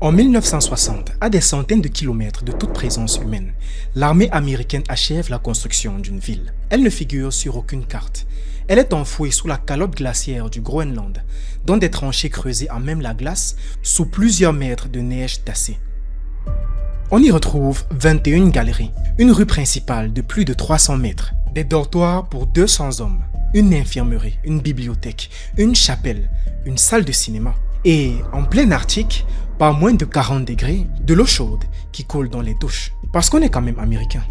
En 1960, à des centaines de kilomètres de toute présence humaine, l'armée américaine achève la construction d'une ville. Elle ne figure sur aucune carte. Elle est enfouie sous la calotte glaciaire du Groenland, dans des tranchées creusées à même la glace, sous plusieurs mètres de neige tassée. On y retrouve 21 galeries, une rue principale de plus de 300 mètres, des dortoirs pour 200 hommes, une infirmerie, une bibliothèque, une chapelle, une salle de cinéma. Et en plein Arctique, pas moins de 40 degrés, de l'eau chaude qui coule dans les douches. Parce qu'on est quand même américain.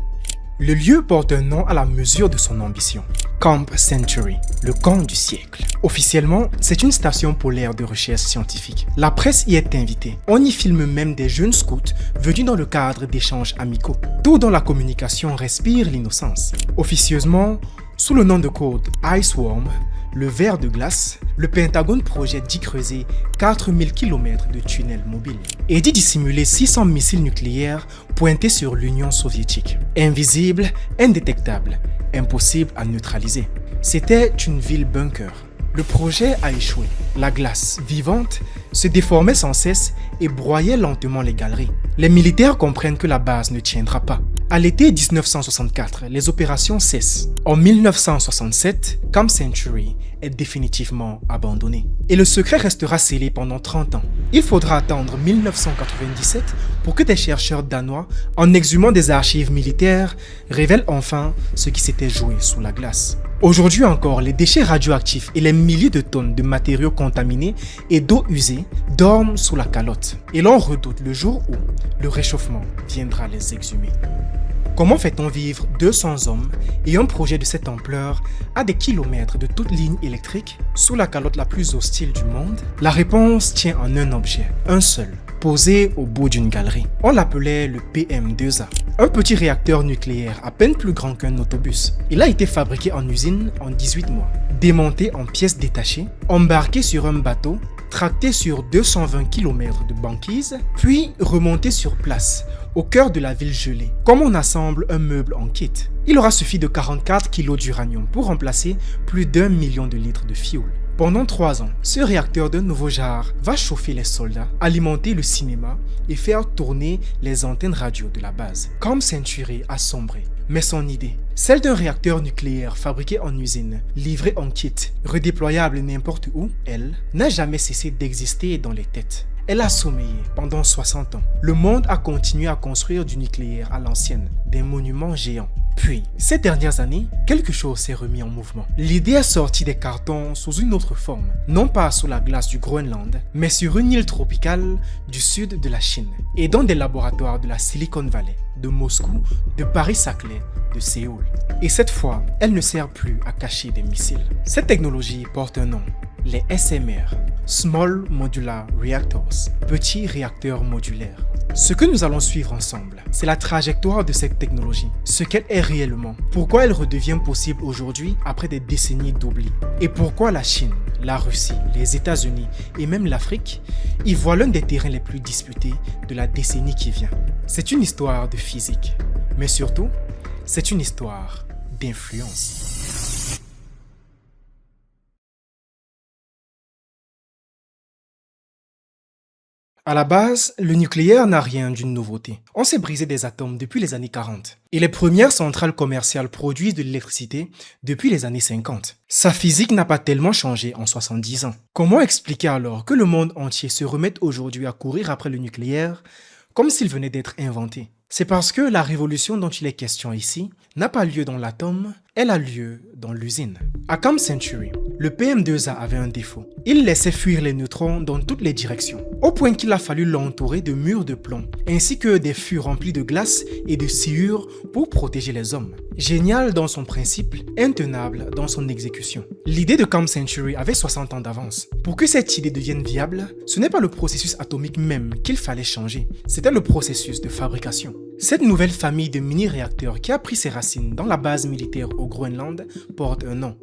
Le lieu porte un nom à la mesure de son ambition. Camp Century, le camp du siècle. Officiellement, c'est une station polaire de recherche scientifique. La presse y est invitée. On y filme même des jeunes scouts venus dans le cadre d'échanges amicaux. Tout dans la communication respire l'innocence. Officieusement, sous le nom de code Iceworm, le ver de glace, le Pentagone projette d'y creuser 4000 km de tunnels mobiles et d'y dissimuler 600 missiles nucléaires pointés sur l'Union soviétique. Invisible, indétectable, impossible à neutraliser. C'était une ville bunker. Le projet a échoué. La glace, vivante, se déformait sans cesse et broyait lentement les galeries. Les militaires comprennent que la base ne tiendra pas. À l'été 1964, les opérations cessent. En 1967, Camp Century est définitivement abandonné. Et le secret restera scellé pendant 30 ans. Il faudra attendre 1997 pour que des chercheurs danois, en exhumant des archives militaires, révèlent enfin ce qui s'était joué sous la glace. Aujourd'hui encore, les déchets radioactifs et les milliers de tonnes de matériaux contaminés et d'eau usée dorment sous la calotte. Et l'on redoute le jour où le réchauffement viendra les exhumer. Comment fait-on vivre 200 hommes et un projet de cette ampleur à des kilomètres de toute ligne électrique sous la calotte la plus hostile du monde? La réponse tient en un objet, un seul, posé au bout d'une galerie. On l'appelait le PM2A, un petit réacteur nucléaire à peine plus grand qu'un autobus. Il a été fabriqué en usine en 18 mois, démonté en pièces détachées, embarqué sur un bateau, tracté sur 220 km de banquise, puis remonté sur place, au cœur de la ville gelée, comme on assemble un meuble en kit. Il aura suffi de 44 kg d'uranium pour remplacer plus d'1 million de litres de fioul. Pendant 3 ans, ce réacteur d'un nouveau genre va chauffer les soldats, alimenter le cinéma et faire tourner les antennes radio de la base. Camp Century a sombré, mais son idée, celle d'un réacteur nucléaire fabriqué en usine, livré en kit, redéployable n'importe où, elle, n'a jamais cessé d'exister dans les têtes. Elle a sommeillé pendant 60 ans. Le monde a continué à construire du nucléaire à l'ancienne, des monuments géants. Puis, ces dernières années, quelque chose s'est remis en mouvement. L'idée est sortie des cartons sous une autre forme, non pas sous la glace du Groenland, mais sur une île tropicale du sud de la Chine, et dans des laboratoires de la Silicon Valley, de Moscou, de Paris-Saclay, de Séoul. Et cette fois, elle ne sert plus à cacher des missiles. Cette technologie porte un nom, les SMR, Small Modular Reactors, petits réacteurs modulaires. Ce que nous allons suivre ensemble, c'est la trajectoire de cette technologie, ce qu'elle est réellement, pourquoi elle redevient possible aujourd'hui après des décennies d'oubli, et pourquoi la Chine, la Russie, les États-Unis et même l'Afrique y voient l'un des terrains les plus disputés de la décennie qui vient. C'est une histoire de physique, mais surtout, c'est une histoire d'influence. À la base, le nucléaire n'a rien d'une nouveauté. On s'est brisé des atomes depuis les années 40. Et les premières centrales commerciales produisent de l'électricité depuis les années 50. Sa physique n'a pas tellement changé en 70 ans. Comment expliquer alors que le monde entier se remette aujourd'hui à courir après le nucléaire comme s'il venait d'être inventé? C'est parce que la révolution dont il est question ici n'a pas lieu dans l'atome, elle a lieu dans l'usine. À Camp Century, le PM2A avait un défaut. Il laissait fuir les neutrons dans toutes les directions, au point qu'il a fallu l'entourer de murs de plomb, ainsi que des fûts remplis de glace et de sciure pour protéger les hommes. Génial dans son principe, intenable dans son exécution. L'idée de Camp Century avait 60 ans d'avance. Pour que cette idée devienne viable, ce n'est pas le processus atomique même qu'il fallait changer, c'était le processus de fabrication. Cette nouvelle famille de mini-réacteurs qui a pris ses racines dans la base militaire au Groenland porte un nom,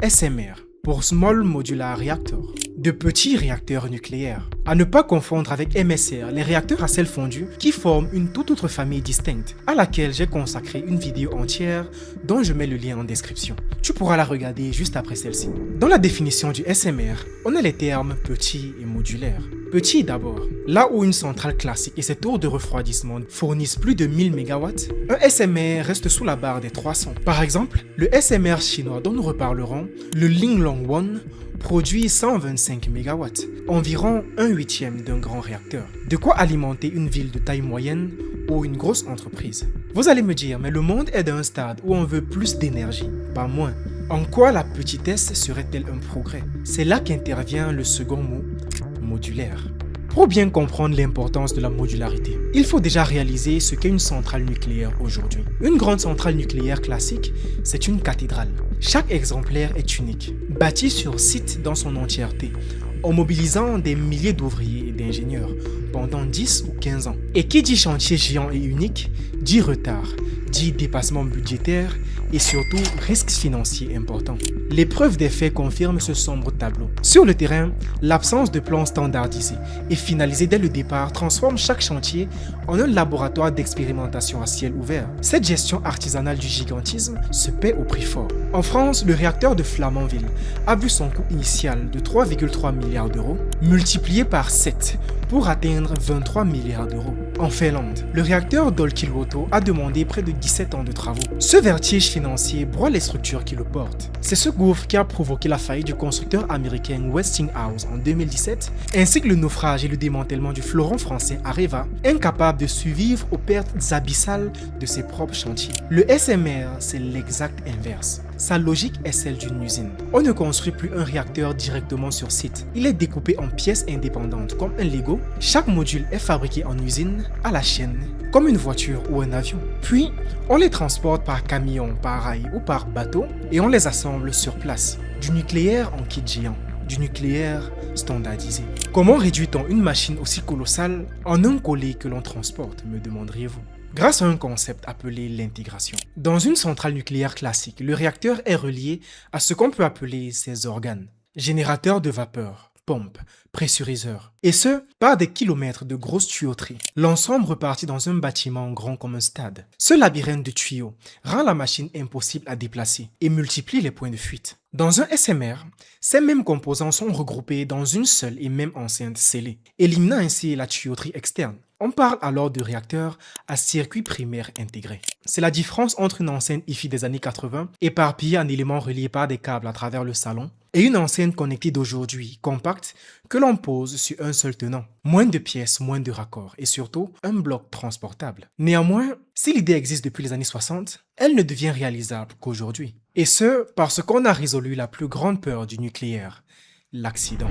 SMR, pour Small Modular Reactor, de petits réacteurs nucléaires. À ne pas confondre avec MSR, les réacteurs à sel fondu qui forment une toute autre famille distincte, à laquelle j'ai consacré une vidéo entière dont je mets le lien en description. Tu pourras la regarder juste après celle-ci. Dans la définition du SMR, on a les termes petit et modulaire. Petit d'abord, là où une centrale classique et ses tours de refroidissement fournissent plus de 1000 MW, un SMR reste sous la barre des 300. Par exemple, le SMR chinois dont nous reparlerons, le Linglong One, produit 125 MW, environ 1/8 d'un grand réacteur. De quoi alimenter une ville de taille moyenne ou une grosse entreprise. Vous allez me dire, mais le monde est à un stade où on veut plus d'énergie, pas moins. En quoi la petitesse serait-elle un progrès? C'est là qu'intervient le second mot, modulaire. Pour bien comprendre l'importance de la modularité, il faut déjà réaliser ce qu'est une centrale nucléaire aujourd'hui. Une grande centrale nucléaire classique, c'est une cathédrale. Chaque exemplaire est unique, bâti sur site dans son entièreté, en mobilisant des milliers d'ouvriers et d'ingénieurs pendant 10 ou 15 ans. Et qui dit chantier géant et unique, dit retard, dit dépassement budgétaire et surtout risques financiers importants. L'épreuve des faits confirme ce sombre tableau. Sur le terrain, l'absence de plan standardisé et finalisé dès le départ transforme chaque chantier en un laboratoire d'expérimentation à ciel ouvert. Cette gestion artisanale du gigantisme se paie au prix fort. En France, le réacteur de Flamanville a vu son coût initial de 3,3 milliards d'euros multiplié par 7 pour atteindre 23 milliards d'euros. En Finlande, le réacteur d'Olkiluoto a demandé près de 17 ans de travaux. Ce vertige financier broie les structures qui le portent. C'est ce gouffre qui a provoqué la faillite du constructeur américain Westinghouse en 2017, ainsi que le naufrage et le démantèlement du fleuron français Areva, incapable de survivre aux pertes abyssales de ses propres chantiers. Le SMR, c'est l'exact inverse. Sa logique est celle d'une usine. On ne construit plus un réacteur directement sur site. Il est découpé en pièces indépendantes comme un Lego. Chaque module est fabriqué en usine, à la chaîne, comme une voiture ou un avion. Puis, on les transporte par camion, par rail ou par bateau et on les assemble sur place. Du nucléaire en kit géant. Du nucléaire standardisé. Comment réduit-on une machine aussi colossale en un colis que l'on transporte, me demanderiez-vous? Grâce à un concept appelé l'intégration. Dans une centrale nucléaire classique, le réacteur est relié à ce qu'on peut appeler ses organes. Générateurs de vapeur, pompes, pressuriseurs. Et ce, par des kilomètres de grosses tuyauteries. L'ensemble repartit dans un bâtiment grand comme un stade. Ce labyrinthe de tuyaux rend la machine impossible à déplacer et multiplie les points de fuite. Dans un SMR, ces mêmes composants sont regroupés dans une seule et même enceinte scellée, éliminant ainsi la tuyauterie externe. On parle alors de réacteur à circuit primaire intégré. C'est la différence entre une enceinte IFI des années 80, éparpillée en éléments reliés par des câbles à travers le salon, et une enceinte connectée d'aujourd'hui, compacte, que l'on pose sur un seul tenant. Moins de pièces, moins de raccords, et surtout, un bloc transportable. Néanmoins, si l'idée existe depuis les années 60, elle ne devient réalisable qu'aujourd'hui. Et ce, parce qu'on a résolu la plus grande peur du nucléaire, l'accident.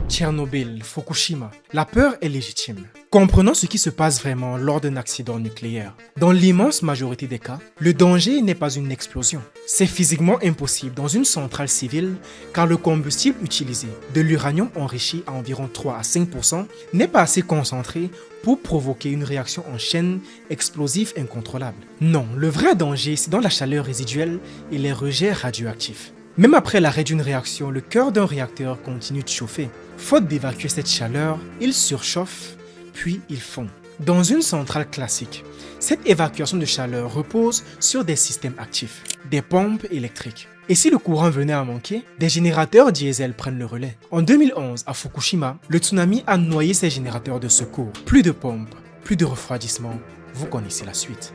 Tchernobyl, Fukushima, la peur est légitime. Comprenons ce qui se passe vraiment lors d'un accident nucléaire. Dans l'immense majorité des cas, le danger n'est pas une explosion. C'est physiquement impossible dans une centrale civile car le combustible utilisé, de l'uranium enrichi à environ 3 à 5%, n'est pas assez concentré pour provoquer une réaction en chaîne explosive incontrôlable. Non, le vrai danger, c'est dans la chaleur résiduelle et les rejets radioactifs. Même après l'arrêt d'une réaction, le cœur d'un réacteur continue de chauffer. Faute d'évacuer cette chaleur, il surchauffe, puis il fond. Dans une centrale classique, cette évacuation de chaleur repose sur des systèmes actifs, des pompes électriques. Et si le courant venait à manquer, des générateurs diesel prennent le relais. En 2011, à Fukushima, le tsunami a noyé ces générateurs de secours. Plus de pompes, plus de refroidissement, vous connaissez la suite.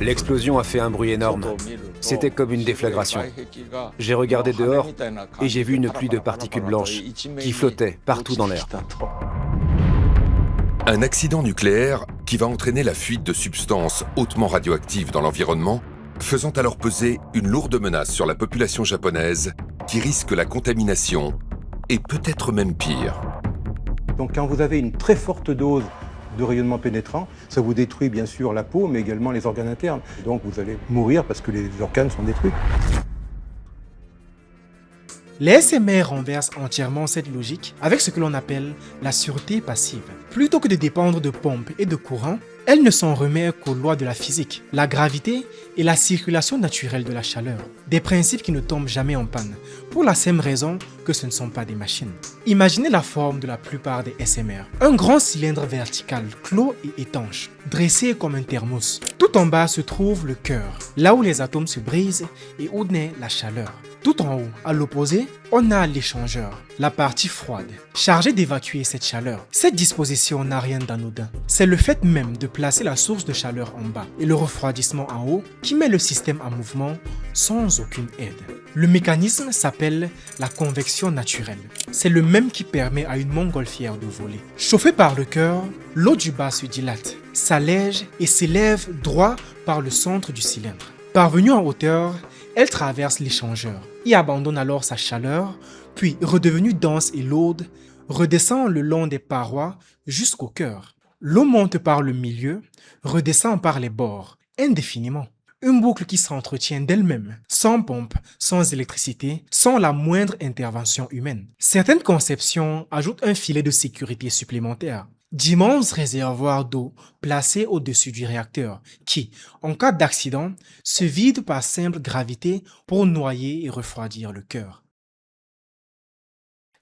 L'explosion a fait un bruit énorme. C'était comme une déflagration. J'ai regardé dehors et j'ai vu une pluie de particules blanches qui flottaient partout dans l'air. Un accident nucléaire qui va entraîner la fuite de substances hautement radioactives dans l'environnement, faisant alors peser une lourde menace sur la population japonaise qui risque la contamination et peut-être même pire. Donc quand vous avez une très forte dose de rayonnement pénétrant, ça vous détruit bien sûr la peau, mais également les organes internes. Donc vous allez mourir parce que les organes sont détruits. Les SMR renversent entièrement cette logique avec ce que l'on appelle la sûreté passive. Plutôt que de dépendre de pompes et de courants, elle ne s'en remet qu'aux lois de la physique, la gravité et la circulation naturelle de la chaleur. Des principes qui ne tombent jamais en panne, pour la simple raison que ce ne sont pas des machines. Imaginez la forme de la plupart des SMR. Un grand cylindre vertical, clos et étanche, dressé comme un thermos. Tout en bas se trouve le cœur, là où les atomes se brisent et où naît la chaleur. Tout en haut, à l'opposé, on a l'échangeur, la partie froide, chargée d'évacuer cette chaleur. Cette disposition n'a rien d'anodin. C'est le fait même de placer la source de chaleur en bas et le refroidissement en haut qui met le système en mouvement sans aucune aide. Le mécanisme s'appelle la convection naturelle. C'est le même qui permet à une montgolfière de voler. Chauffée par le cœur, l'eau du bas se dilate, s'allège et s'élève droit par le centre du cylindre. Parvenue en hauteur, elle traverse l'échangeur, y abandonne alors sa chaleur, puis redevenue dense et lourde, redescend le long des parois jusqu'au cœur. L'eau monte par le milieu, redescend par les bords, indéfiniment. Une boucle qui s'entretient d'elle-même, sans pompe, sans électricité, sans la moindre intervention humaine. Certaines conceptions ajoutent un filet de sécurité supplémentaire. D'immenses réservoirs d'eau placés au-dessus du réacteur qui, en cas d'accident, se vident par simple gravité pour noyer et refroidir le cœur.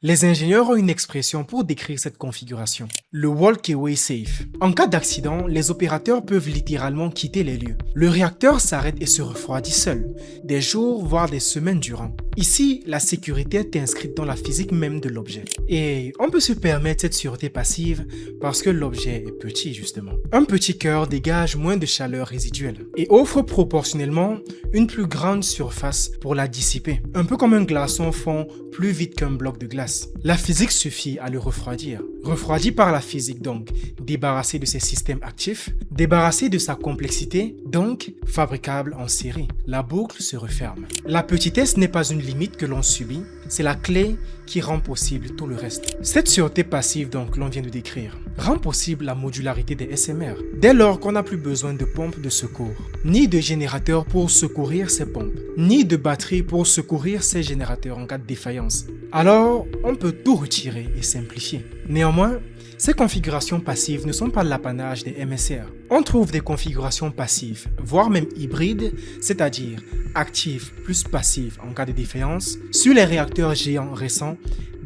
Les ingénieurs ont une expression pour décrire cette configuration, le walk-away safe. En cas d'accident, les opérateurs peuvent littéralement quitter les lieux. Le réacteur s'arrête et se refroidit seul, des jours voire des semaines durant. Ici, la sécurité est inscrite dans la physique même de l'objet. Et on peut se permettre cette sûreté passive parce que l'objet est petit justement. Un petit cœur dégage moins de chaleur résiduelle et offre proportionnellement une plus grande surface pour la dissiper. Un peu comme un glaçon fond plus vite qu'un bloc de glace. La physique suffit à le refroidir. Refroidi par la physique donc, débarrassé de ses systèmes actifs, débarrassé de sa complexité, donc fabricable en série. La boucle se referme. La petitesse n'est pas une limite que l'on subit, c'est la clé qui rend possible tout le reste. Cette sûreté passive donc l'on vient de décrire rend possible la modularité des SMR. Dès lors qu'on n'a plus besoin de pompes de secours, ni de générateurs pour secourir ces pompes, ni de batteries pour secourir ces générateurs en cas de défaillance. Alors, on peut tout retirer et simplifier. Néanmoins, ces configurations passives ne sont pas l'apanage des MSR. On trouve des configurations passives, voire même hybrides, c'est-à-dire actives plus passives en cas de défaillance, sur les réacteurs géants récents,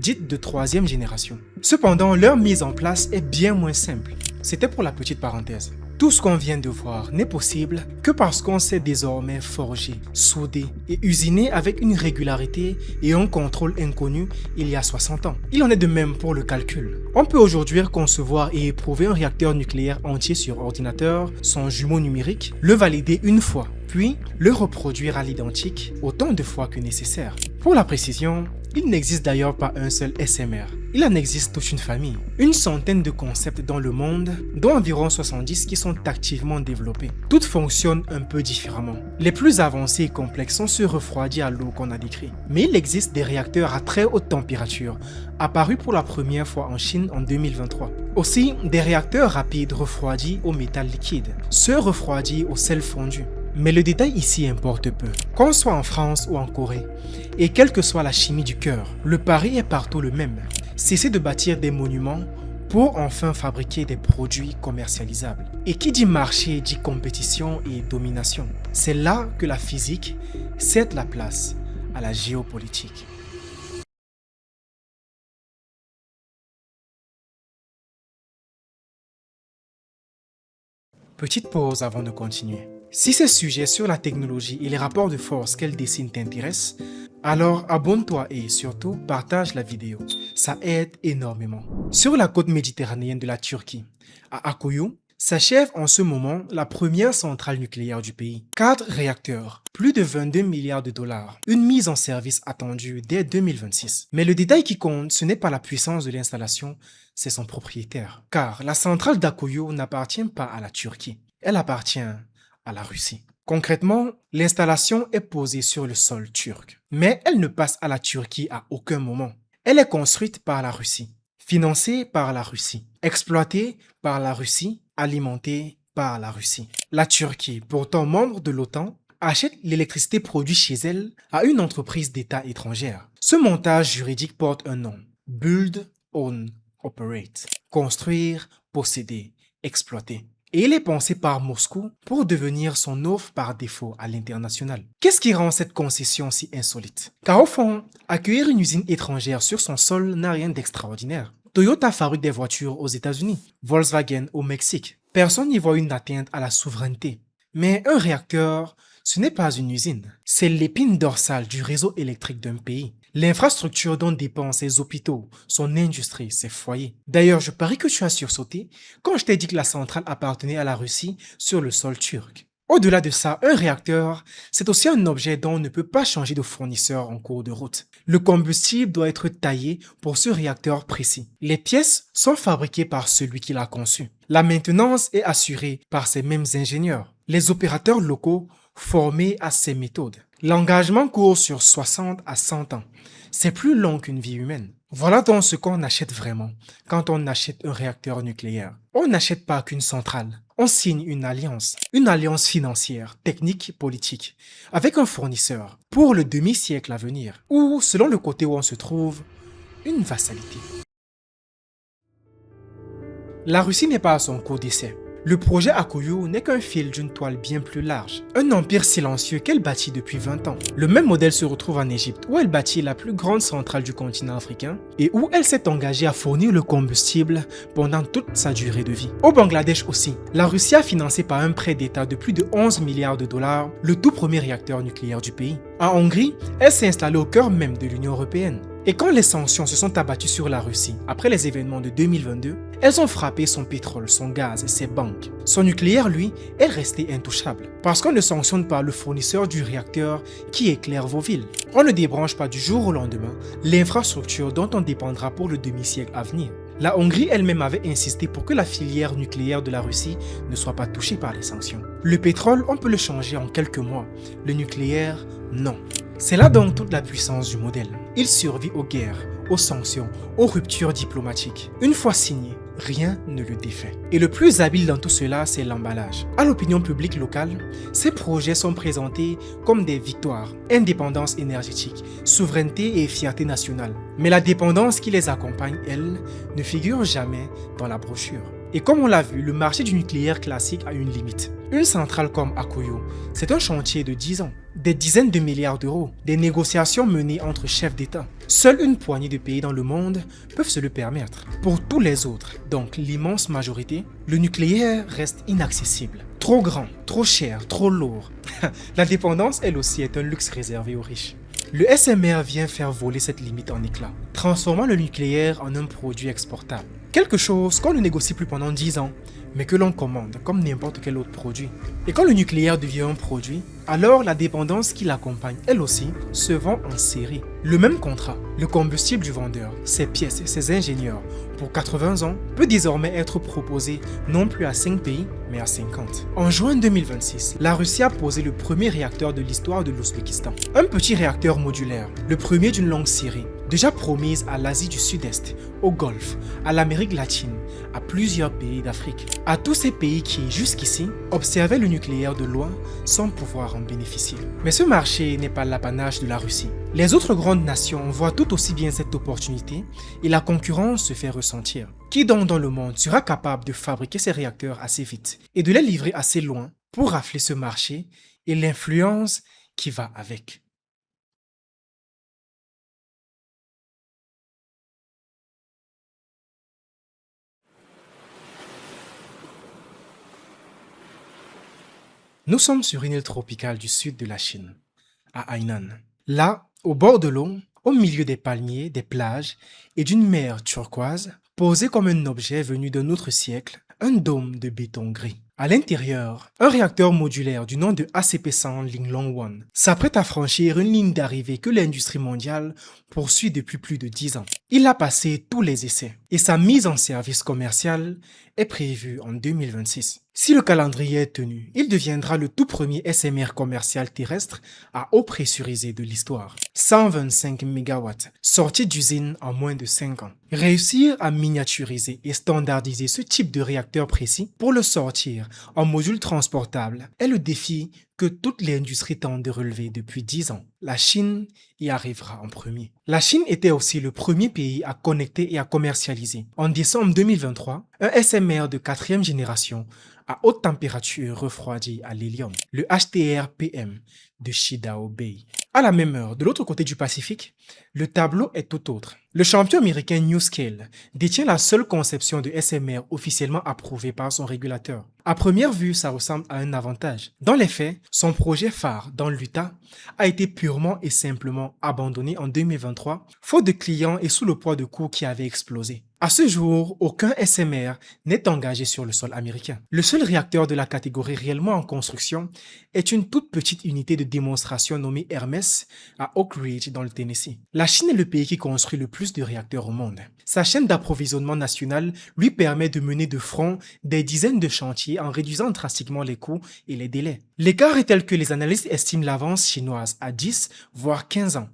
dites de 3e génération. Cependant, leur mise en place est bien moins simple. C'était pour la petite parenthèse. Tout ce qu'on vient de voir n'est possible que parce qu'on s'est désormais forgé, soudé et usiné avec une régularité et un contrôle inconnu il y a 60 ans. Il en est de même pour le calcul. On peut aujourd'hui concevoir et éprouver un réacteur nucléaire entier sur ordinateur, son jumeau numérique, le valider une fois, puis le reproduire à l'identique autant de fois que nécessaire. Pour la précision, il n'existe d'ailleurs pas un seul SMR. Il en existe toute une famille. Une centaine de concepts dans le monde, dont environ 70 qui sont activement développés. Toutes fonctionnent un peu différemment. Les plus avancés et complexes sont ceux refroidis à l'eau qu'on a décrits. Mais il existe des réacteurs à très haute température, apparus pour la première fois en Chine en 2023. Aussi, des réacteurs rapides refroidis au métal liquide, ceux refroidis au sel fondu. Mais le détail ici importe peu. Qu'on soit en France ou en Corée, et quelle que soit la chimie du cœur, le pari est partout le même. Cesser de bâtir des monuments pour enfin fabriquer des produits commercialisables. Et qui dit marché dit compétition et domination. C'est là que la physique cède la place à la géopolitique. Petite pause avant de continuer. Si ces sujets sur la technologie et les rapports de force qu'elle dessine t'intéressent, alors abonne-toi et surtout partage la vidéo. Ça aide énormément. Sur la côte méditerranéenne de la Turquie, à Akkuyu, s'achève en ce moment la première centrale nucléaire du pays. 4 réacteurs, plus de 22 milliards de dollars. Une mise en service attendue dès 2026. Mais le détail qui compte, ce n'est pas la puissance de l'installation, c'est son propriétaire. Car la centrale d'Akkuyu n'appartient pas à la Turquie. Elle appartient à la Russie. Concrètement, l'installation est posée sur le sol turc. Mais elle ne passe à la Turquie à aucun moment. Elle est construite par la Russie, financée par la Russie, exploitée par la Russie, alimentée par la Russie. La Turquie, pourtant membre de l'OTAN, achète l'électricité produite chez elle à une entreprise d'État étrangère. Ce montage juridique porte un nom. Build, Own, Operate. Construire, posséder, exploiter. et il est pensé par Moscou pour devenir son offre par défaut à l'international. Qu'est-ce qui rend cette concession si insolite? Car au fond, accueillir une usine étrangère sur son sol n'a rien d'extraordinaire. Toyota fabrique des voitures aux États-Unis, Volkswagen au Mexique. Personne n'y voit une atteinte à la souveraineté. Mais un réacteur, ce n'est pas une usine. C'est l'épine dorsale du réseau électrique d'un pays. L'infrastructure dont dépendent ses hôpitaux, son industrie, ses foyers. D'ailleurs, je parie que tu as sursauté quand je t'ai dit que la centrale appartenait à la Russie sur le sol turc. Au-delà de ça, un réacteur, c'est aussi un objet dont on ne peut pas changer de fournisseur en cours de route. Le combustible doit être taillé pour ce réacteur précis. Les pièces sont fabriquées par celui qui l'a conçu. La maintenance est assurée par ces mêmes ingénieurs. Les opérateurs locaux formés à ces méthodes. L'engagement court sur 60 à 100 ans. C'est plus long qu'une vie humaine. Voilà donc ce qu'on achète vraiment quand on achète un réacteur nucléaire. On n'achète pas qu'une centrale. On signe une alliance financière, technique, politique, avec un fournisseur pour le demi-siècle à venir, ou, selon le côté où on se trouve, une vassalité. La Russie n'est pas à son court d'essai. Le projet Akuyu n'est qu'un fil d'une toile bien plus large. Un empire silencieux qu'elle bâtit depuis 20 ans. Le même modèle se retrouve en Égypte, où elle bâtit la plus grande centrale du continent africain et où elle s'est engagée à fournir le combustible pendant toute sa durée de vie. Au Bangladesh aussi, la Russie a financé par un prêt d'État de plus de 11 milliards de dollars le tout premier réacteur nucléaire du pays. En Hongrie, elle s'est installée au cœur même de l'Union européenne. Et quand les sanctions se sont abattues sur la Russie après les événements de 2022, elles ont frappé son pétrole, son gaz, ses banques. Son nucléaire, lui, est resté intouchable. Parce qu'on ne sanctionne pas le fournisseur du réacteur qui éclaire vos villes. On ne débranche pas du jour au lendemain l'infrastructure dont on dépendra pour le demi-siècle à venir. La Hongrie elle-même avait insisté pour que la filière nucléaire de la Russie ne soit pas touchée par les sanctions. Le pétrole, on peut le changer en quelques mois. Le nucléaire, non. C'est là donc toute la puissance du modèle. Il survit aux guerres, aux sanctions, aux ruptures diplomatiques. Une fois signé, rien ne le défait. Et le plus habile dans tout cela, c'est l'emballage. À l'opinion publique locale, ces projets sont présentés comme des victoires, indépendance énergétique, souveraineté et fierté nationale. Mais la dépendance qui les accompagne, elle, ne figure jamais dans la brochure. Et comme on l'a vu, le marché du nucléaire classique a une limite. Une centrale comme Akuyu, c'est un chantier de 10 ans, des dizaines de milliards d'euros, des négociations menées entre chefs d'État. Seule une poignée de pays dans le monde peuvent se le permettre. Pour tous les autres, donc l'immense majorité, le nucléaire reste inaccessible. Trop grand, trop cher, trop lourd. La dépendance, elle aussi, est un luxe réservé aux riches. Le SMR vient faire voler cette limite en éclats, transformant le nucléaire en un produit exportable. Quelque chose qu'on ne négocie plus pendant 10 ans, mais que l'on commande comme n'importe quel autre produit. Et quand le nucléaire devient un produit, alors la dépendance qui l'accompagne, elle aussi, se vend en série. Le même contrat, le combustible du vendeur, ses pièces et ses ingénieurs, pour 80 ans, peut désormais être proposé non plus à 5 pays, mais à 50. En juin 2026, la Russie a posé le premier réacteur de l'histoire de l'Ouzbékistan. Un petit réacteur modulaire, le premier d'une longue série, déjà promise à l'Asie du Sud-Est, au Golfe, à l'Amérique latine, à plusieurs pays d'Afrique. À tous ces pays qui, jusqu'ici, observaient le nucléaire de loin sans pouvoir en bénéficier. Mais ce marché n'est pas l'apanage de la Russie. Les autres grandes nations voient tout aussi bien cette opportunité et la concurrence se fait ressentir. Qui donc dans le monde sera capable de fabriquer ces réacteurs assez vite et de les livrer assez loin pour rafler ce marché et l'influence qui va avec? Nous sommes sur une île tropicale du sud de la Chine, à Hainan. Là, au bord de l'eau, au milieu des palmiers, des plages et d'une mer turquoise, posé comme un objet venu d'un autre siècle, un dôme de béton gris. À l'intérieur, un réacteur modulaire du nom de ACP100 Linglong-1 s'apprête à franchir une ligne d'arrivée que l'industrie mondiale poursuit depuis plus de 10 ans. Il a passé tous les essais et sa mise en service commercial est prévue en 2026. Si le calendrier est tenu, il deviendra le tout premier SMR commercial terrestre à eau pressurisée de l'histoire. 125 MW, sorti d'usine en moins de 5 ans. Réussir à miniaturiser et standardiser ce type de réacteur précis pour le sortir en module transportable est le défi que toute l'industrie tente de relever depuis 10 ans. La Chine y arrivera en premier. La Chine était aussi le premier pays à connecter et à commercialiser, en décembre 2023, un SMR de 4e génération à haute température refroidi à l'hélium, le HTR-PM de Xidaobei. À la même heure, de l'autre côté du Pacifique, le tableau est tout autre. Le champion américain NuScale détient la seule conception de SMR officiellement approuvée par son régulateur. À première vue, ça ressemble à un avantage. Dans les faits, son projet phare dans l'Utah a été purement et simplement abandonné en 2023, faute de clients et sous le poids de coûts qui avaient explosé. À ce jour, aucun SMR n'est engagé sur le sol américain. Le seul réacteur de la catégorie réellement en construction est une toute petite unité de démonstration nommée Hermes à Oak Ridge dans le Tennessee. La Chine est le pays qui construit le plus de réacteurs au monde. Sa chaîne d'approvisionnement nationale lui permet de mener de front des dizaines de chantiers en réduisant drastiquement les coûts et les délais. L'écart est tel que les analystes estiment l'avance chinoise à 10 voire 15 ans.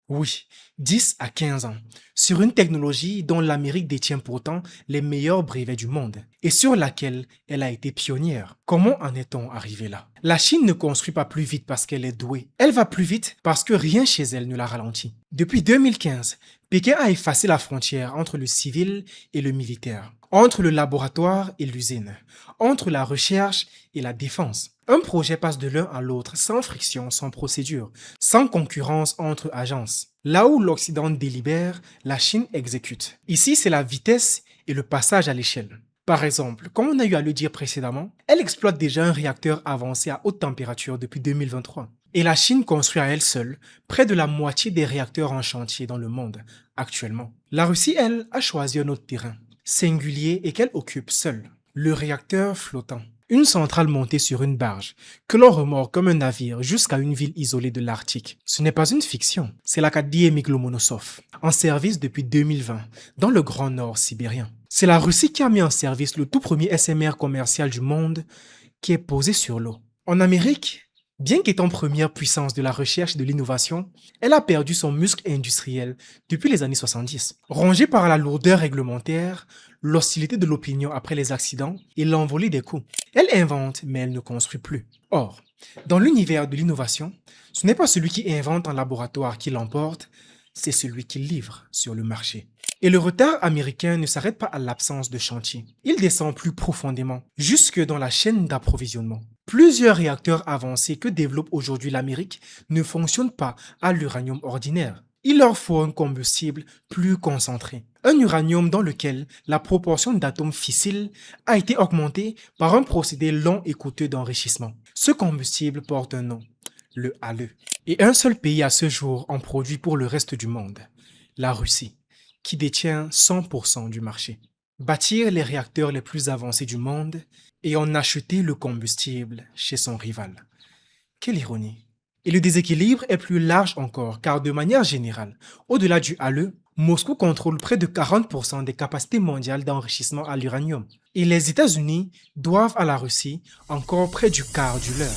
Oui, 10 à 15 ans, sur une technologie dont l'Amérique détient pourtant les meilleurs brevets du monde et sur laquelle elle a été pionnière. Comment en est-on arrivé là? La Chine ne construit pas plus vite parce qu'elle est douée. Elle va plus vite parce que rien chez elle ne la ralentit. Depuis 2015, Pékin a effacé la frontière entre le civil et le militaire, entre le laboratoire et l'usine, entre la recherche et la défense. Un projet passe de l'un à l'autre sans friction, sans procédure, sans concurrence entre agences. Là où l'Occident délibère, la Chine exécute. Ici, c'est la vitesse et le passage à l'échelle. Par exemple, comme on a eu à le dire précédemment, elle exploite déjà un réacteur avancé à haute température depuis 2023. Et la Chine construit à elle seule près de la moitié des réacteurs en chantier dans le monde actuellement. La Russie, elle, a choisi un autre terrain, singulier et qu'elle occupe seule, le réacteur flottant. Une centrale montée sur une barge, que l'on remorque comme un navire jusqu'à une ville isolée de l'Arctique. Ce n'est pas une fiction, c'est l'Akademie Lomonosov, en service depuis 2020, dans le Grand Nord sibérien. C'est la Russie qui a mis en service le tout premier SMR commercial du monde qui est posé sur l'eau. En Amérique, bien qu'étant première puissance de la recherche et de l'innovation, elle a perdu son muscle industriel depuis les années 70. Rongée par la lourdeur réglementaire, l'hostilité de l'opinion après les accidents et l'envolée des coûts. Elle invente, mais elle ne construit plus. Or, dans l'univers de l'innovation, ce n'est pas celui qui invente en laboratoire qui l'emporte, c'est celui qui livre sur le marché. Et le retard américain ne s'arrête pas à l'absence de chantier. Il descend plus profondément, jusque dans la chaîne d'approvisionnement. Plusieurs réacteurs avancés que développe aujourd'hui l'Amérique ne fonctionnent pas à l'uranium ordinaire. Il leur faut un combustible plus concentré. Un uranium dans lequel la proportion d'atomes fissiles a été augmentée par un procédé long et coûteux d'enrichissement. Ce combustible porte un nom, le HALEU. Et un seul pays à ce jour en produit pour le reste du monde, la Russie, qui détient 100% du marché. Bâtir les réacteurs les plus avancés du monde et en acheter le combustible chez son rival. Quelle ironie! Et le déséquilibre est plus large encore, car de manière générale, au-delà du HALEU, Moscou contrôle près de 40% des capacités mondiales d'enrichissement à l'uranium. Et les États-Unis doivent à la Russie encore près du quart du leur.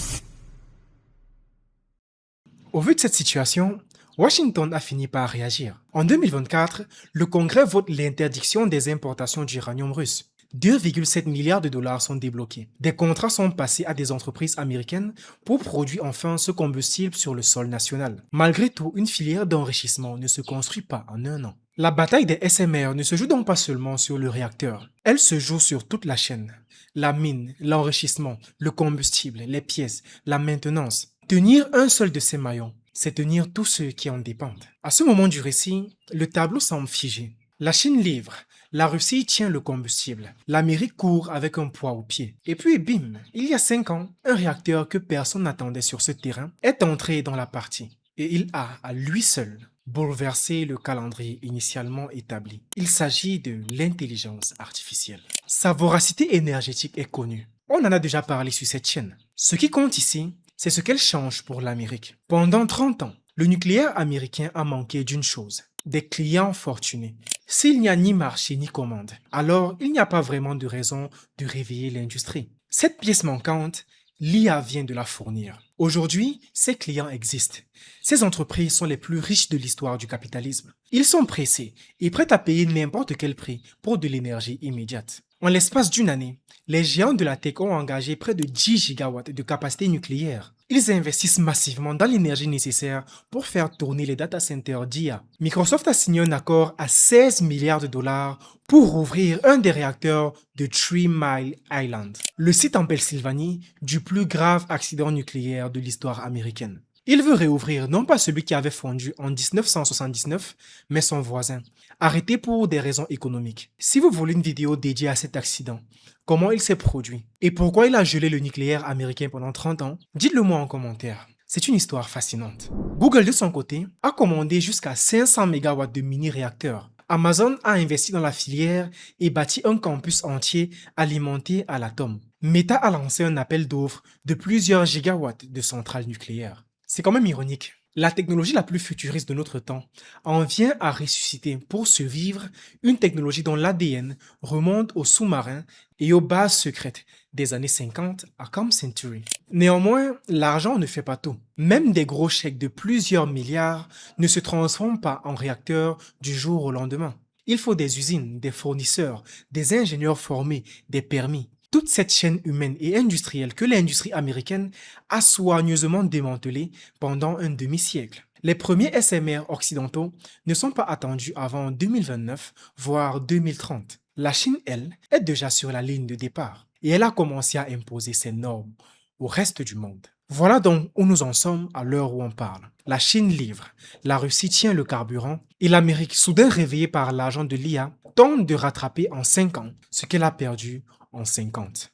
Au vu de cette situation, Washington a fini par réagir. En 2024, le Congrès vote l'interdiction des importations d'uranium russe. 2,7 milliards de dollars sont débloqués. Des contrats sont passés à des entreprises américaines pour produire enfin ce combustible sur le sol national. Malgré tout, une filière d'enrichissement ne se construit pas en un an. La bataille des SMR ne se joue donc pas seulement sur le réacteur. Elle se joue sur toute la chaîne. La mine, l'enrichissement, le combustible, les pièces, la maintenance. Tenir un seul de ces maillons, c'est tenir tous ceux qui en dépendent. À ce moment du récit, le tableau semble figé. La Chine livre, la Russie tient le combustible, l'Amérique court avec un poids au pied. Et puis bim, il y a 5 ans, un réacteur que personne n'attendait sur ce terrain est entré dans la partie. Et il a, à lui seul, bouleversé le calendrier initialement établi. Il s'agit de l'intelligence artificielle. Sa voracité énergétique est connue. On en a déjà parlé sur cette chaîne. Ce qui compte ici, c'est ce qu'elle change pour l'Amérique. Pendant 30 ans, le nucléaire américain a manqué d'une chose, des clients fortunés. S'il n'y a ni marché ni commande, alors il n'y a pas vraiment de raison de réveiller l'industrie. Cette pièce manquante, l'IA vient de la fournir. Aujourd'hui, ces clients existent. Ces entreprises sont les plus riches de l'histoire du capitalisme. Ils sont pressés et prêts à payer n'importe quel prix pour de l'énergie immédiate. En l'espace d'une année, les géants de la tech ont engagé près de 10 gigawatts de capacité nucléaire. Ils investissent massivement dans l'énergie nécessaire pour faire tourner les data centers d'IA. Microsoft a signé un accord à 16 milliards de dollars pour ouvrir un des réacteurs de 3 Mile Island, le site en Pennsylvanie du plus grave accident nucléaire de l'histoire américaine. Il veut réouvrir non pas celui qui avait fondu en 1979, mais son voisin, arrêté pour des raisons économiques. Si vous voulez une vidéo dédiée à cet accident, comment il s'est produit et pourquoi il a gelé le nucléaire américain pendant 30 ans, dites-le moi en commentaire. C'est une histoire fascinante. Google de son côté a commandé jusqu'à 500 MW de mini-réacteurs. Amazon a investi dans la filière et bâti un campus entier alimenté à l'atome. Meta a lancé un appel d'offres de plusieurs gigawatts de centrales nucléaires. C'est quand même ironique. La technologie la plus futuriste de notre temps en vient à ressusciter pour survivre une technologie dont l'ADN remonte aux sous-marins et aux bases secrètes des années 50 à Camp Century. Néanmoins, l'argent ne fait pas tout. Même des gros chèques de plusieurs milliards ne se transforment pas en réacteurs du jour au lendemain. Il faut des usines, des fournisseurs, des ingénieurs formés, des permis. Toute cette chaîne humaine et industrielle que l'industrie américaine a soigneusement démantelée pendant un demi-siècle. Les premiers SMR occidentaux ne sont pas attendus avant 2029, voire 2030. La Chine, elle, est déjà sur la ligne de départ et elle a commencé à imposer ses normes au reste du monde. Voilà donc où nous en sommes à l'heure où on parle. La Chine livre, la Russie tient le carburant et l'Amérique, soudain réveillée par l'argent de l'IA, tente de rattraper en 5 ans ce qu'elle a perdu en 50.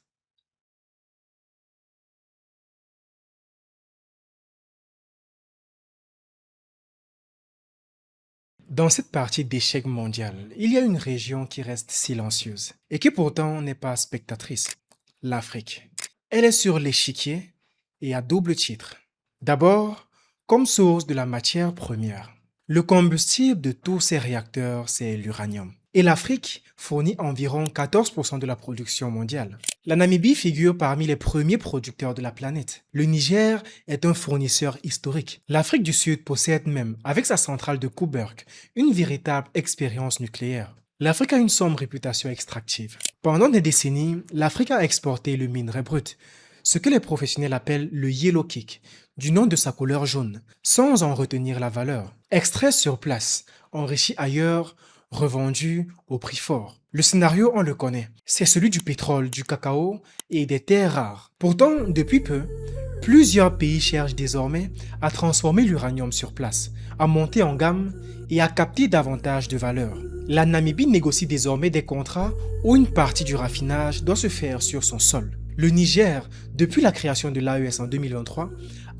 Dans cette partie d'échec mondial, il y a une région qui reste silencieuse et qui pourtant n'est pas spectatrice, l'Afrique. Elle est sur l'échiquier et à double titre. D'abord, comme source de la matière première. Le combustible de tous ces réacteurs, c'est l'uranium. Et l'Afrique fournit environ 14% de la production mondiale. La Namibie figure parmi les premiers producteurs de la planète. Le Niger est un fournisseur historique. L'Afrique du Sud possède même, avec sa centrale de Koeberg, une véritable expérience nucléaire. L'Afrique a une sombre réputation extractive. Pendant des décennies, l'Afrique a exporté le minerai brut, ce que les professionnels appellent le yellow cake, du nom de sa couleur jaune, sans en retenir la valeur. Extrait sur place, enrichi ailleurs, revendu au prix fort. Le scénario, on le connaît. C'est celui du pétrole, du cacao et des terres rares. Pourtant, depuis peu, plusieurs pays cherchent désormais à transformer l'uranium sur place, à monter en gamme et à capter davantage de valeur. La Namibie négocie désormais des contrats où une partie du raffinage doit se faire sur son sol. Le Niger, depuis la création de l'AES en 2023,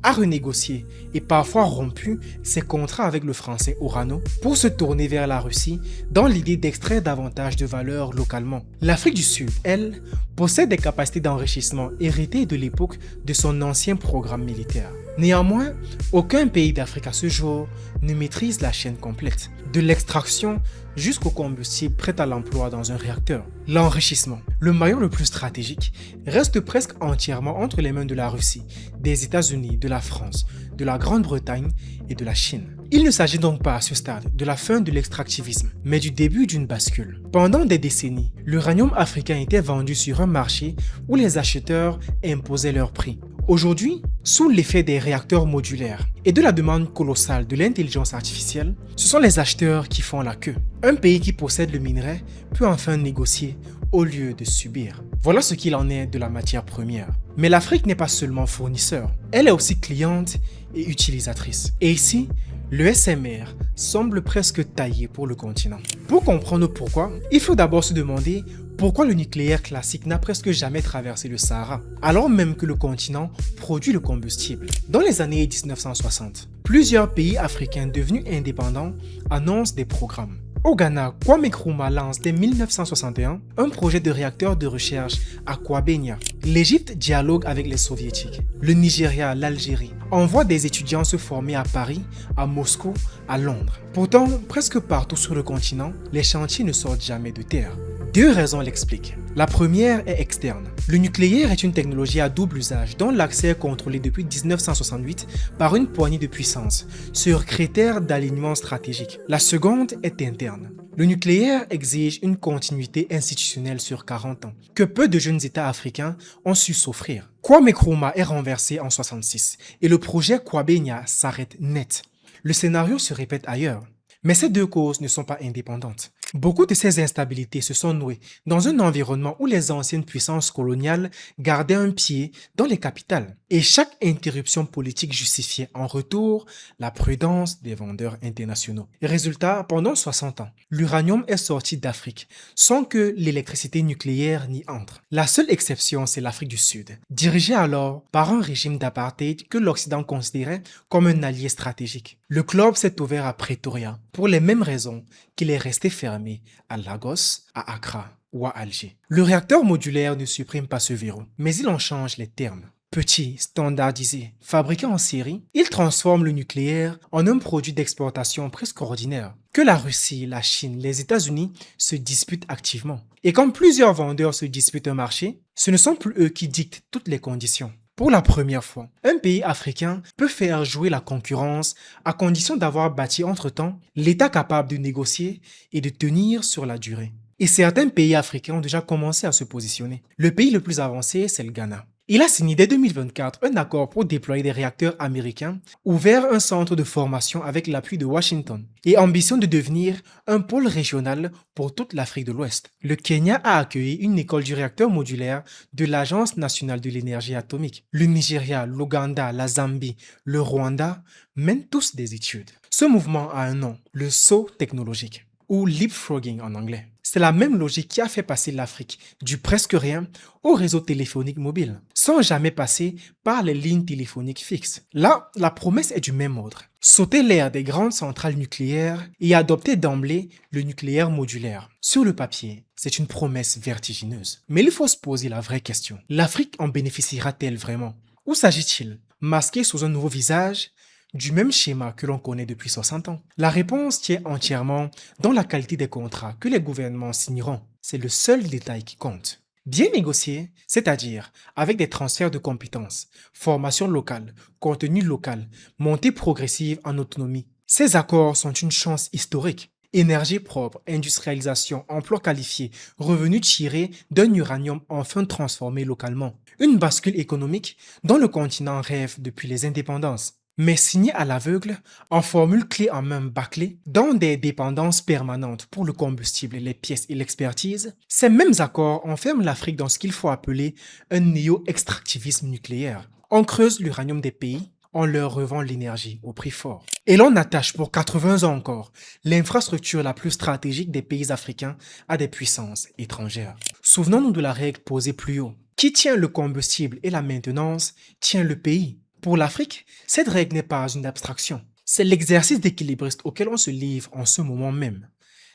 a renégocié et parfois rompu ses contrats avec le français Orano pour se tourner vers la Russie dans l'idée d'extraire davantage de valeur localement. L'Afrique du Sud, elle, possède des capacités d'enrichissement héritées de l'époque de son ancien programme militaire. Néanmoins, aucun pays d'Afrique à ce jour ne maîtrise la chaîne complète, de l'extraction jusqu'au combustible prêt à l'emploi dans un réacteur. L'enrichissement, le maillon le plus stratégique, reste presque entièrement entre les mains de la Russie, des États-Unis, de la France, de la Grande-Bretagne et de la Chine. Il ne s'agit donc pas à ce stade de la fin de l'extractivisme, mais du début d'une bascule. Pendant des décennies, l'uranium africain était vendu sur un marché où les acheteurs imposaient leur prix. Aujourd'hui, sous l'effet des réacteurs modulaires et de la demande colossale de l'intelligence artificielle, ce sont les acheteurs qui font la queue. Un pays qui possède le minerai peut enfin négocier au lieu de subir. Voilà ce qu'il en est de la matière première. Mais l'Afrique n'est pas seulement fournisseur, elle est aussi cliente et utilisatrice. Et ici, le SMR semble presque taillé pour le continent. Pour comprendre pourquoi, il faut d'abord se demander pourquoi le nucléaire classique n'a presque jamais traversé le Sahara, alors même que le continent produit le combustible. Dans les années 1960, plusieurs pays africains devenus indépendants annoncent des programmes. Au Ghana, Kwame Nkrumah lance dès 1961 un projet de réacteur de recherche à Kwabenya. L'Égypte dialogue avec les soviétiques. Le Nigeria, l'Algérie envoient des étudiants se former à Paris, à Moscou, à Londres. Pourtant, presque partout sur le continent, les chantiers ne sortent jamais de terre. Deux raisons l'expliquent. La première est externe. Le nucléaire est une technologie à double usage dont l'accès est contrôlé depuis 1968 par une poignée de puissances sur critères d'alignement stratégique. La seconde est interne. Le nucléaire exige une continuité institutionnelle sur 40 ans, que peu de jeunes États africains ont su s'offrir. Kwame Nkrumah est renversé en 66 et le projet Kwabenya s'arrête net. Le scénario se répète ailleurs. Mais ces deux causes ne sont pas indépendantes. Beaucoup de ces instabilités se sont nouées dans un environnement où les anciennes puissances coloniales gardaient un pied dans les capitales. Et chaque interruption politique justifiait en retour la prudence des vendeurs internationaux. Résultat, pendant 60 ans, l'uranium est sorti d'Afrique sans que l'électricité nucléaire n'y entre. La seule exception, c'est l'Afrique du Sud, dirigée alors par un régime d'apartheid que l'Occident considérait comme un allié stratégique. Le club s'est ouvert à Pretoria pour les mêmes raisons qu'il est resté fermé à Lagos, à Accra ou à Alger. Le réacteur modulaire ne supprime pas ce verrou, mais il en change les termes. Petit, standardisé, fabriqué en série, il transforme le nucléaire en un produit d'exportation presque ordinaire, que la Russie, la Chine, les États-Unis se disputent activement. Et quand plusieurs vendeurs se disputent un marché, ce ne sont plus eux qui dictent toutes les conditions. Pour la première fois, un pays africain peut faire jouer la concurrence à condition d'avoir bâti entre-temps l'État capable de négocier et de tenir sur la durée. Et certains pays africains ont déjà commencé à se positionner. Le pays le plus avancé, c'est le Ghana. Il a signé dès 2024 un accord pour déployer des réacteurs américains, ouvert un centre de formation avec l'appui de Washington et ambitionne de devenir un pôle régional pour toute l'Afrique de l'Ouest. Le Kenya a accueilli une école du réacteur modulaire de l'Agence nationale de l'énergie atomique. Le Nigeria, l'Ouganda, la Zambie, le Rwanda mènent tous des études. Ce mouvement a un nom, le saut technologique, ou leapfrogging en anglais. C'est la même logique qui a fait passer l'Afrique du presque rien au réseau téléphonique mobile, sans jamais passer par les lignes téléphoniques fixes. Là, la promesse est du même ordre. Sauter l'ère des grandes centrales nucléaires et adopter d'emblée le nucléaire modulaire. Sur le papier, c'est une promesse vertigineuse. Mais il faut se poser la vraie question. L'Afrique en bénéficiera-t-elle vraiment? Où s'agit-il? Masqué sous un nouveau visage? Du même schéma que l'on connaît depuis 60 ans. La réponse tient entièrement dans la qualité des contrats que les gouvernements signeront. C'est le seul détail qui compte. Bien négocié, c'est-à-dire avec des transferts de compétences, formation locale, contenu local, montée progressive en autonomie. Ces accords sont une chance historique. Énergie propre, industrialisation, emploi qualifié, revenus tirés d'un uranium enfin transformé localement. Une bascule économique dont le continent rêve depuis les indépendances. Mais signé à l'aveugle, en formule clé en main bâclée, dans des dépendances permanentes pour le combustible, les pièces et l'expertise, ces mêmes accords enferment l'Afrique dans ce qu'il faut appeler un néo-extractivisme nucléaire. On creuse l'uranium des pays, on leur revend l'énergie au prix fort. Et l'on attache pour 80 ans encore l'infrastructure la plus stratégique des pays africains à des puissances étrangères. Souvenons-nous de la règle posée plus haut. Qui tient le combustible et la maintenance tient le pays. Pour l'Afrique, cette règle n'est pas une abstraction. C'est l'exercice d'équilibriste auquel on se livre en ce moment même.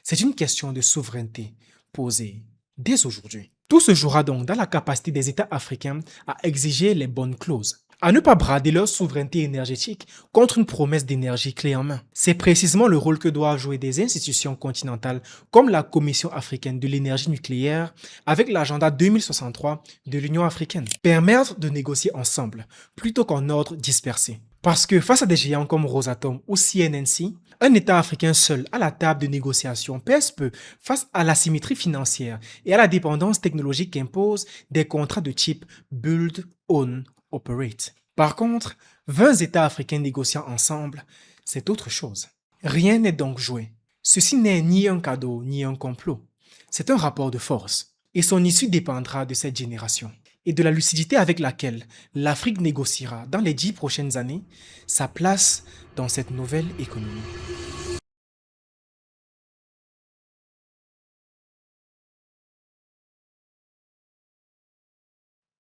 C'est une question de souveraineté posée dès aujourd'hui. Tout se jouera donc dans la capacité des États africains à exiger les bonnes clauses, à ne pas brader leur souveraineté énergétique contre une promesse d'énergie clé en main. C'est précisément le rôle que doivent jouer des institutions continentales comme la Commission africaine de l'énergie nucléaire avec l'agenda 2063 de l'Union africaine. Permettre de négocier ensemble plutôt qu'en ordre dispersé. Parce que face à des géants comme Rosatom ou CNNC, un État africain seul à la table de négociation pèse peu face à l'asymétrie financière et à la dépendance technologique qu'imposent des contrats de type Build, Own, Operate. Par contre, 20 États africains négociant ensemble, c'est autre chose. Rien n'est donc joué. Ceci n'est ni un cadeau ni un complot. C'est un rapport de force. Et son issue dépendra de cette génération et de la lucidité avec laquelle l'Afrique négociera dans les 10 prochaines années sa place dans cette nouvelle économie.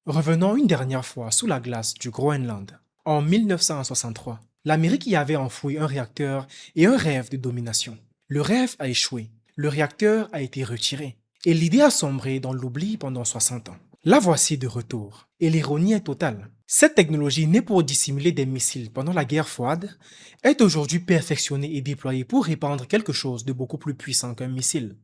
Revenons une dernière fois sous la glace du Groenland. En 1963, l'Amérique y avait enfoui un réacteur et un rêve de domination. Le rêve a échoué, le réacteur a été retiré, et l'idée a sombré dans l'oubli pendant 60 ans. La voici de retour, et l'ironie est totale. Cette technologie née pour dissimuler des missiles pendant la guerre froide est aujourd'hui perfectionnée et déployée pour répandre quelque chose de beaucoup plus puissant qu'un missile,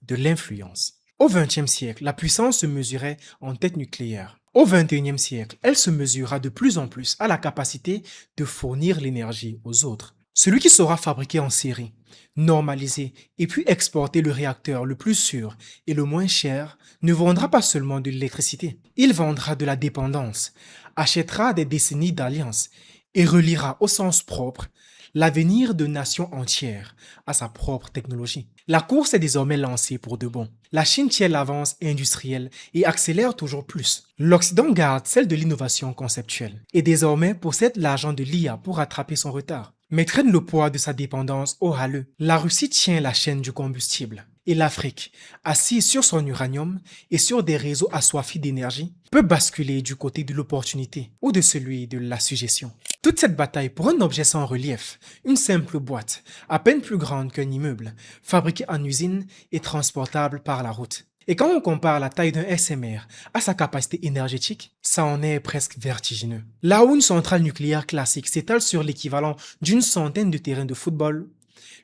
de l'influence. Au XXe siècle, la puissance se mesurait en tête nucléaire. Au XXIe siècle, elle se mesurera de plus en plus à la capacité de fournir l'énergie aux autres. Celui qui saura fabriquer en série, normaliser et puis exporter le réacteur le plus sûr et le moins cher ne vendra pas seulement de l'électricité, il vendra de la dépendance, achètera des décennies d'alliances et reliera au sens propre l'avenir de nations entières à sa propre technologie. La course est désormais lancée pour de bon. La Chine tient l'avance industrielle et accélère toujours plus. L'Occident garde celle de l'innovation conceptuelle et désormais possède l'argent de l'IA pour rattraper son retard, mais traîne le poids de sa dépendance au halleux. La Russie tient la chaîne du combustible et l'Afrique, assise sur son uranium et sur des réseaux assoiffés d'énergie, peut basculer du côté de l'opportunité ou de celui de la suggestion. Toute cette bataille pour un objet sans relief, une simple boîte, à peine plus grande qu'un immeuble, fabriquée en usine et transportable par la route. Et quand on compare la taille d'un SMR à sa capacité énergétique, ça en est presque vertigineux. Là où une centrale nucléaire classique s'étale sur l'équivalent d'une centaine de terrains de football,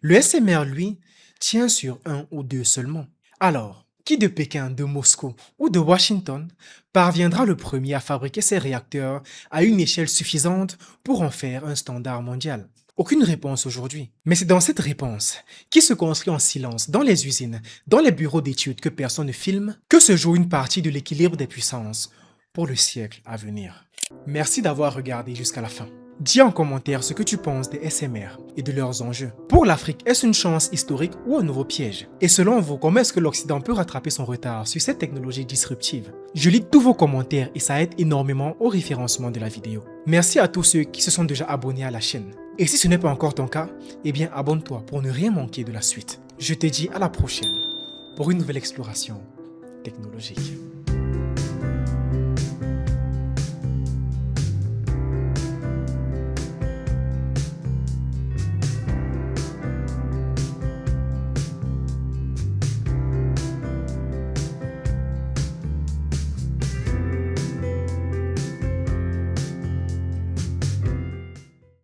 le SMR, lui, tient sur un ou deux seulement. Alors, qui de Pékin, de Moscou ou de Washington parviendra le premier à fabriquer ses réacteurs à une échelle suffisante pour en faire un standard mondial? Aucune réponse aujourd'hui. Mais c'est dans cette réponse, qui se construit en silence dans les usines, dans les bureaux d'études que personne ne filme, que se joue une partie de l'équilibre des puissances pour le siècle à venir. Merci d'avoir regardé jusqu'à la fin. Dis en commentaire ce que tu penses des SMR et de leurs enjeux. Pour l'Afrique, est-ce une chance historique ou un nouveau piège? Et selon vous, comment est-ce que l'Occident peut rattraper son retard sur cette technologie disruptive? Je lis tous vos commentaires et ça aide énormément au référencement de la vidéo. Merci à tous ceux qui se sont déjà abonnés à la chaîne. Et si ce n'est pas encore ton cas, eh bien abonne-toi pour ne rien manquer de la suite. Je te dis à la prochaine pour une nouvelle exploration technologique.